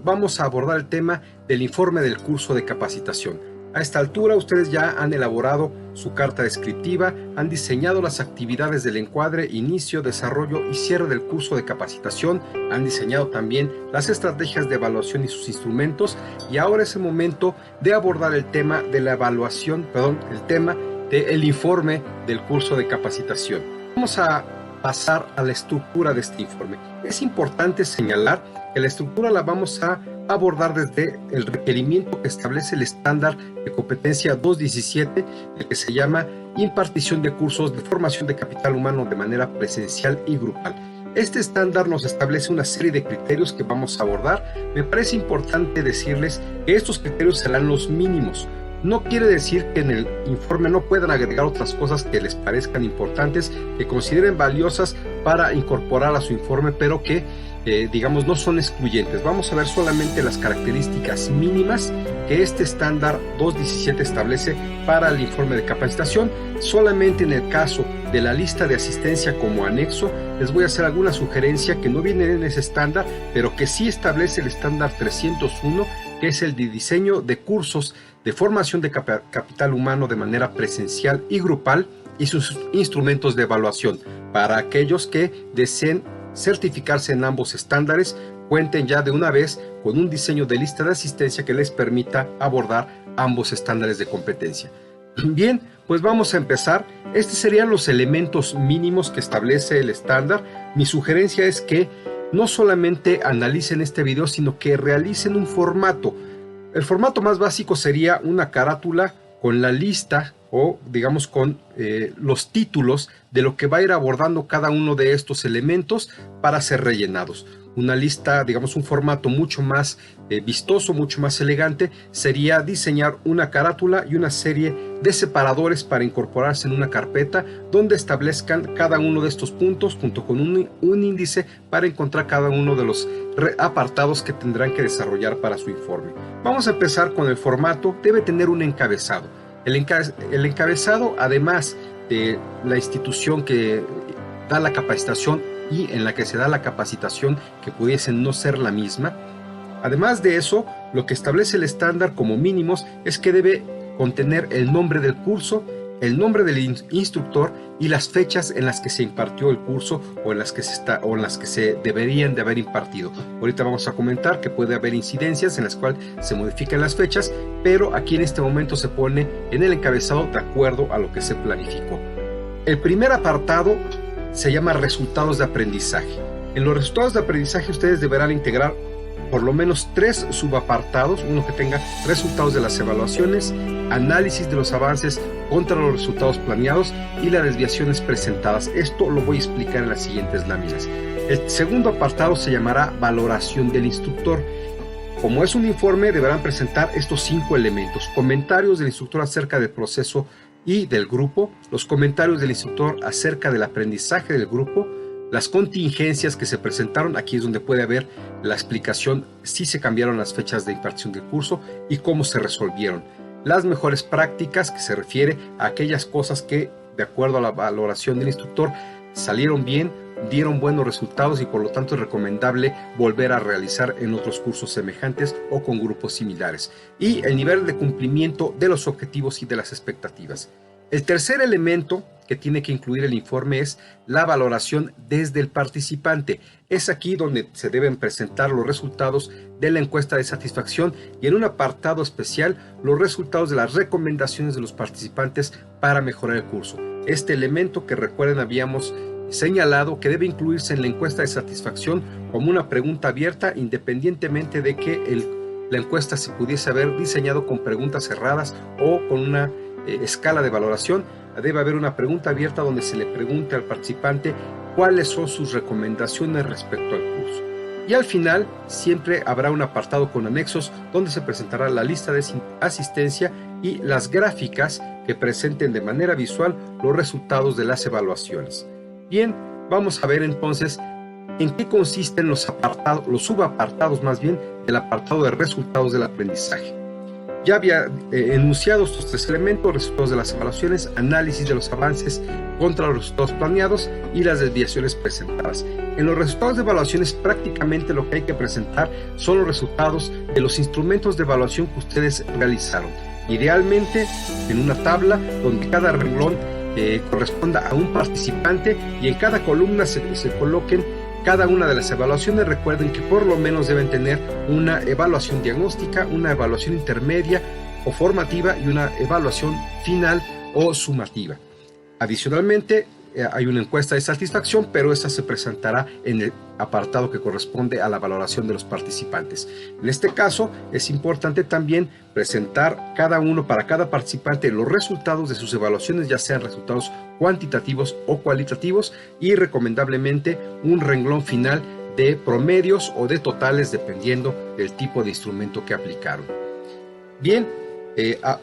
vamos a abordar el tema del informe del curso de capacitación. A esta altura ustedes ya han elaborado su carta descriptiva, han diseñado las actividades del encuadre, inicio, desarrollo y cierre del curso de capacitación, han diseñado también las estrategias de evaluación y sus instrumentos, y ahora es el momento de abordar el tema de la evaluación, el tema del informe del curso de capacitación. Vamos a pasar a la estructura de este informe. Es importante señalar que la estructura la vamos a abordar desde el requerimiento que establece el estándar de competencia 217, el que se llama impartición de cursos de formación de capital humano de manera presencial y grupal. Este estándar nos establece una serie de criterios que vamos a abordar. Me parece importante decirles que estos criterios serán los mínimos. No quiere decir que en el informe no puedan agregar otras cosas que les parezcan importantes, que consideren valiosas para incorporar a su informe, pero que digamos no son excluyentes. Vamos a ver solamente las características mínimas que este estándar 217 establece para el informe de capacitación. Solamente en el caso de la lista de asistencia como anexo les voy a hacer alguna sugerencia que no viene en ese estándar, pero que sí establece el estándar 301, que es el de diseño de cursos de formación de capital humano de manera presencial y grupal y sus instrumentos de evaluación. Para aquellos que deseen certificarse en ambos estándares, cuenten ya de una vez con un diseño de lista de asistencia que les permita abordar ambos estándares de competencia. Bien, pues vamos a empezar. Estos serían los elementos mínimos que establece el estándar. Mi sugerencia es que no solamente analicen este video, sino que realicen un formato. El formato más básico sería una carátula con la lista o digamos con los títulos de lo que va a ir abordando cada uno de estos elementos para ser rellenados. Una lista, digamos un formato mucho más vistoso, mucho más elegante, sería diseñar una carátula y una serie de separadores para incorporarse en una carpeta donde establezcan cada uno de estos puntos junto con un índice para encontrar cada uno de los apartados que tendrán que desarrollar para su informe. Vamos a empezar con el formato. Debe tener un encabezado. El encabezado, además de la institución que da la capacitación y en la que se da la capacitación, que pudiese no ser la misma. Además de eso, lo que establece el estándar como mínimos es que debe contener el nombre del curso, el nombre del instructor y las fechas en las que se impartió el curso o en las que se deberían de haber impartido. Ahorita vamos a comentar que puede haber incidencias en las cuales se modifican las fechas, pero aquí en este momento se pone en el encabezado de acuerdo a lo que se planificó. El primer apartado se llama resultados de aprendizaje. En los resultados de aprendizaje ustedes deberán integrar por lo menos 3 subapartados, uno que tenga resultados de las evaluaciones, análisis de los avances contra los resultados planeados y las desviaciones presentadas. Esto lo voy a explicar en las siguientes láminas. El segundo apartado se llamará valoración del instructor. Como es un informe, deberán presentar estos 5 elementos: comentarios del instructor acerca del proceso y del grupo, los comentarios del instructor acerca del aprendizaje del grupo, las contingencias que se presentaron. Aquí es donde puede haber la explicación si se cambiaron las fechas de impartición del curso y cómo se resolvieron. Las mejores prácticas, que se refiere a aquellas cosas que, de acuerdo a la valoración del instructor, salieron bien, dieron buenos resultados y por lo tanto es recomendable volver a realizar en otros cursos semejantes o con grupos similares. Y el nivel de cumplimiento de los objetivos y de las expectativas. El tercer elemento que tiene que incluir el informe es la valoración desde el participante. Es aquí donde se deben presentar los resultados de la encuesta de satisfacción y en un apartado especial los resultados de las recomendaciones de los participantes para mejorar el curso. Este elemento, que recuerden habíamos señalado que debe incluirse en la encuesta de satisfacción como una pregunta abierta, independientemente de que la encuesta se pudiese haber diseñado con preguntas cerradas o con una escala de valoración. Debe haber una pregunta abierta donde se le pregunte al participante cuáles son sus recomendaciones respecto al curso. Y al final siempre habrá un apartado con anexos donde se presentará la lista de asistencia y las gráficas que presenten de manera visual los resultados de las evaluaciones. Bien, vamos a ver entonces en qué consisten los subapartados más bien del apartado de resultados del aprendizaje. Ya había enunciado estos 3 elementos: resultados de las evaluaciones, análisis de los avances contra los resultados planeados y las desviaciones presentadas. En los resultados de evaluaciones, prácticamente lo que hay que presentar son los resultados de los instrumentos de evaluación que ustedes realizaron. Idealmente en una tabla donde cada renglón corresponda a un participante y en cada columna se coloquen cada una de las evaluaciones. Recuerden que por lo menos deben tener una evaluación diagnóstica, una evaluación intermedia o formativa y una evaluación final o sumativa. Adicionalmente, hay una encuesta de satisfacción, pero esta se presentará en el apartado que corresponde a la valoración de los participantes. En este caso, es importante también presentar para cada participante los resultados de sus evaluaciones, ya sean resultados cuantitativos o cualitativos, y recomendablemente un renglón final de promedios o de totales, dependiendo del tipo de instrumento que aplicaron. Bien,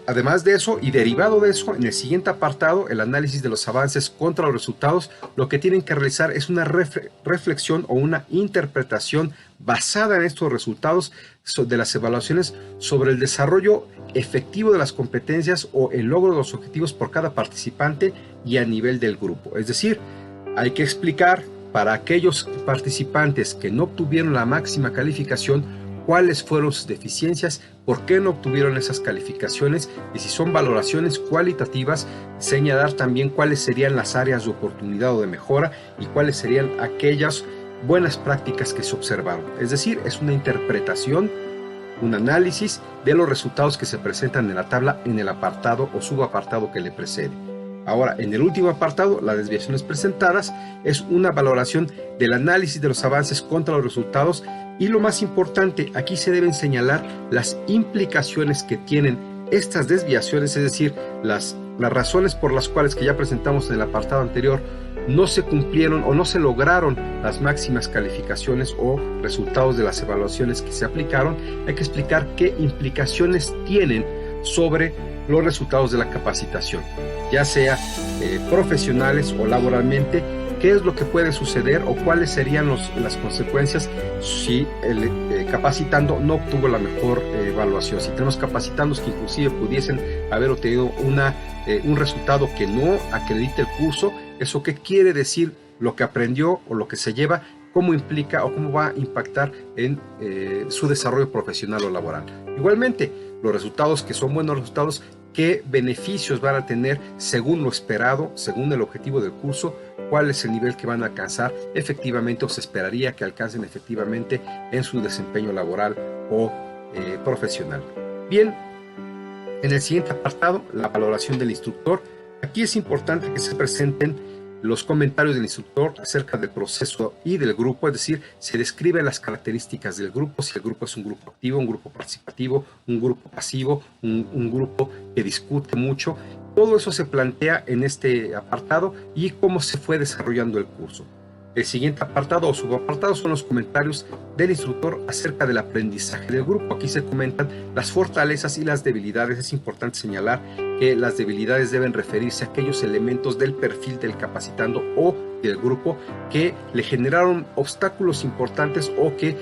además de eso y derivado de eso, en el siguiente apartado, el análisis de los avances contra los resultados, lo que tienen que realizar es una reflexión o una interpretación basada en estos resultados de las evaluaciones sobre el desarrollo efectivo de las competencias o el logro de los objetivos por cada participante y a nivel del grupo. Es decir, hay que explicar para aquellos participantes que no obtuvieron la máxima calificación cuáles fueron sus deficiencias, por qué no obtuvieron esas calificaciones, y si son valoraciones cualitativas, señalar también cuáles serían las áreas de oportunidad o de mejora y cuáles serían aquellas buenas prácticas que se observaron. Es decir, es una interpretación, un análisis de los resultados que se presentan en la tabla en el apartado o subapartado que le precede. Ahora, en el último apartado, las desviaciones presentadas, es una valoración del análisis de los avances contra los resultados. Y lo más importante, aquí se deben señalar las implicaciones que tienen estas desviaciones, es decir, las razones por las cuales, que ya presentamos en el apartado anterior, no se cumplieron o no se lograron las máximas calificaciones o resultados de las evaluaciones que se aplicaron. Hay que explicar qué implicaciones tienen sobre los resultados de la capacitación, ya sea profesionales o laboralmente. ¿Qué es lo que puede suceder o cuáles serían las consecuencias si el capacitando no obtuvo la mejor evaluación? Si tenemos capacitandos que inclusive pudiesen haber obtenido un resultado que no acredite el curso, ¿eso qué quiere decir? Lo que aprendió o lo que se lleva, ¿cómo implica o cómo va a impactar en su desarrollo profesional o laboral? Igualmente, los resultados que son buenos resultados, ¿qué beneficios van a tener según lo esperado, según el objetivo del curso? ¿Cuál es el nivel que van a alcanzar efectivamente o se esperaría que alcancen efectivamente en su desempeño laboral o profesional? Bien, en el siguiente apartado, la valoración del instructor. Aquí es importante que se presenten los comentarios del instructor acerca del proceso y del grupo, es decir, se describen las características del grupo, si el grupo es un grupo activo, un grupo participativo, un grupo pasivo, un grupo que discute mucho. Todo eso se plantea en este apartado y cómo se fue desarrollando el curso. El siguiente apartado o subapartado son los comentarios del instructor acerca del aprendizaje del grupo. Aquí se comentan las fortalezas y las debilidades. Es importante señalar que las debilidades deben referirse a aquellos elementos del perfil del capacitando o del grupo que le generaron obstáculos importantes o que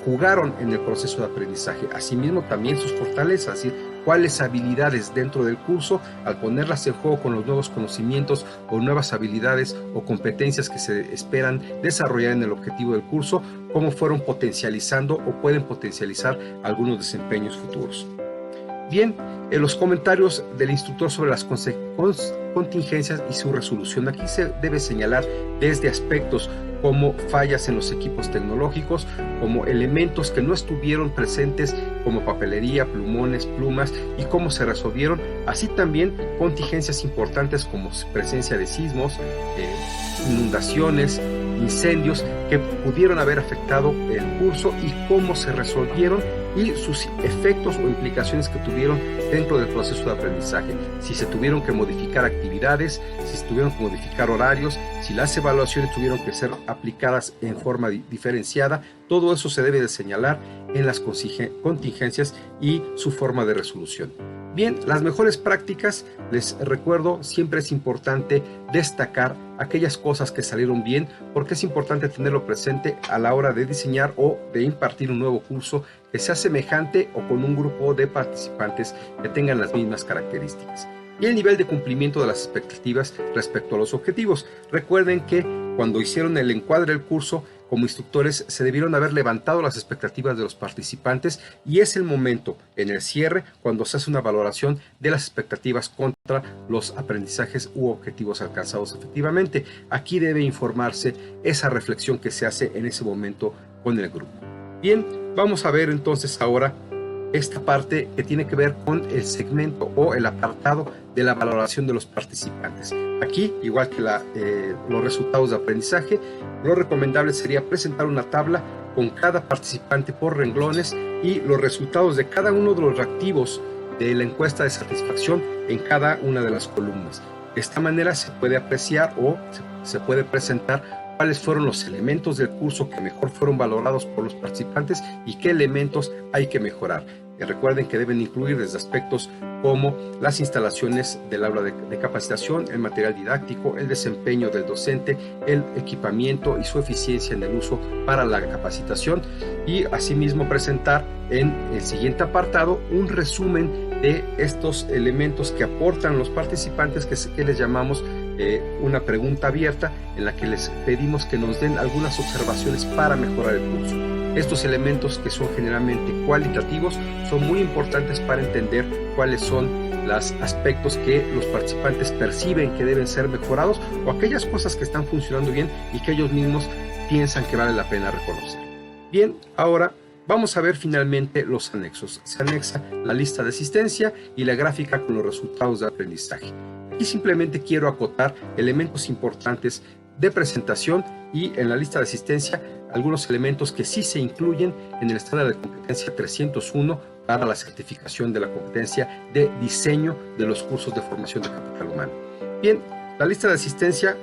jugaron en el proceso de aprendizaje. Asimismo, también sus fortalezas, es decir, cuáles habilidades dentro del curso, al ponerlas en juego con los nuevos conocimientos o nuevas habilidades o competencias que se esperan desarrollar en el objetivo del curso, cómo fueron potencializando o pueden potencializar algunos desempeños futuros. Bien, en los comentarios del instructor sobre las contingencias y su resolución. Aquí se debe señalar desde aspectos como fallas en los equipos tecnológicos, como elementos que no estuvieron presentes como papelería, plumones, plumas y cómo se resolvieron, así también contingencias importantes como presencia de sismos, inundaciones, incendios que pudieron haber afectado el curso y cómo se resolvieron y sus efectos o implicaciones que tuvieron dentro del proceso de aprendizaje. Si se tuvieron que modificar actividades, si se tuvieron que modificar horarios, si las evaluaciones tuvieron que ser aplicadas en forma diferenciada, todo eso se debe de señalar en las contingencias y su forma de resolución. Bien, las mejores prácticas, les recuerdo, siempre es importante destacar aquellas cosas que salieron bien, porque es importante tenerlo presente a la hora de diseñar o de impartir un nuevo curso que sea semejante o con un grupo de participantes que tengan las mismas características. Y el nivel de cumplimiento de las expectativas respecto a los objetivos. Recuerden que cuando hicieron el encuadre del curso, como instructores se debieron haber levantado las expectativas de los participantes, y es el momento en el cierre cuando se hace una valoración de las expectativas contra los aprendizajes u objetivos alcanzados efectivamente. Aquí debe informarse esa reflexión que se hace en ese momento con el grupo. Bien, vamos a ver entonces ahora esta parte que tiene que ver con el segmento o el apartado de la valoración de los participantes. Aquí, igual que los resultados de aprendizaje, lo recomendable sería presentar una tabla con cada participante por renglones y los resultados de cada uno de los reactivos de la encuesta de satisfacción en cada una de las columnas. De esta manera se puede apreciar o se puede presentar cuáles fueron los elementos del curso que mejor fueron valorados por los participantes y qué elementos hay que mejorar. Recuerden que deben incluir desde aspectos como las instalaciones del aula de capacitación, el material didáctico, el desempeño del docente, el equipamiento y su eficiencia en el uso para la capacitación, y asimismo presentar en el siguiente apartado un resumen de estos elementos que aportan los participantes, que les llamamos una pregunta abierta, en la que les pedimos que nos den algunas observaciones para mejorar el curso. Estos elementos, que son generalmente cualitativos, son muy importantes para entender cuáles son los aspectos que los participantes perciben que deben ser mejorados, o aquellas cosas que están funcionando bien y que ellos mismos piensan que vale la pena reconocer. Bien, ahora vamos a ver finalmente los anexos. Se anexa la lista de asistencia y la gráfica con los resultados de aprendizaje. Aquí simplemente quiero acotar elementos importantes de presentación, y en la lista de asistencia algunos elementos que sí se incluyen en el estándar de competencia 301 para la certificación de la competencia de diseño de los cursos de formación de capital humano. Bien, la lista de asistencia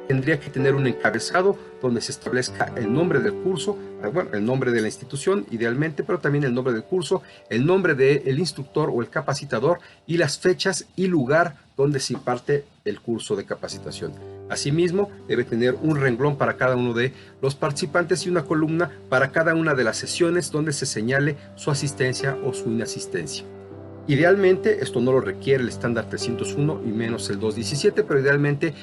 tendría que tener un encabezado donde se establezca el nombre del curso, bueno, el nombre de la institución idealmente, pero también el nombre del curso, el nombre del instructor o el capacitador y las fechas y lugar donde se imparte el curso de capacitación. Asimismo, debe tener un renglón para cada uno de los participantes y una columna para cada una de las sesiones donde se señale su asistencia o su inasistencia. Idealmente, esto no lo requiere el estándar 301 y menos el 217, pero idealmente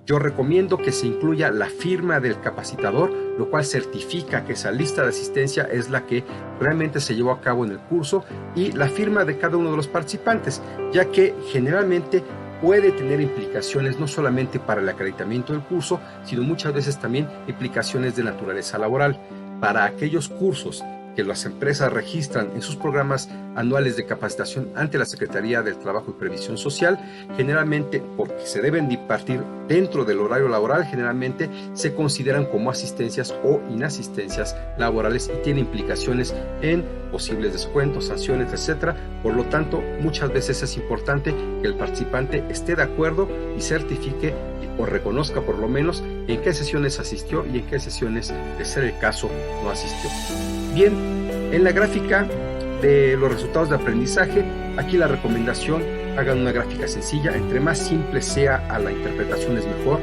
yo recomiendo que se incluya la firma del capacitador, lo cual certifica que esa lista de asistencia es la que realmente se llevó a cabo en el curso, y la firma de cada uno de los participantes, ya que generalmente puede tener implicaciones no solamente para el acreditamiento del curso, sino muchas veces también implicaciones de naturaleza laboral. Para aquellos cursos que las empresas registran en sus programas anuales de capacitación ante la Secretaría del Trabajo y Previsión Social, generalmente, porque se deben de impartir dentro del horario laboral, generalmente se consideran como asistencias o inasistencias laborales y tiene implicaciones en posibles descuentos, sanciones, etc. Por lo tanto, muchas veces es importante que el participante esté de acuerdo y certifique o reconozca por lo menos en qué sesiones asistió y en qué sesiones, de ser el caso, no asistió. Bien, en la gráfica de los resultados de aprendizaje, aquí la recomendación: hagan una gráfica sencilla, entre más simple sea a la interpretación es mejor,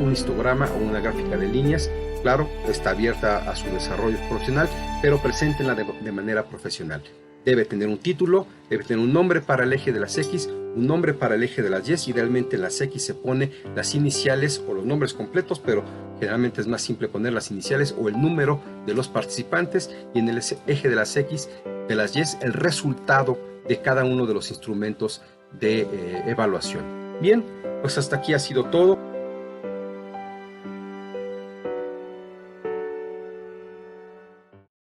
un histograma o una gráfica de líneas. Claro, está abierta a su desarrollo profesional, pero preséntenla de manera profesional. Debe tener un título, debe tener un nombre para el eje de las X, un nombre para el eje de las Y. Idealmente en las X se pone las iniciales o los nombres completos, pero generalmente es más simple poner las iniciales o el número de los participantes, y en el eje de las X, de las Y, el resultado de cada uno de los instrumentos de evaluación. Bien, pues hasta aquí ha sido todo.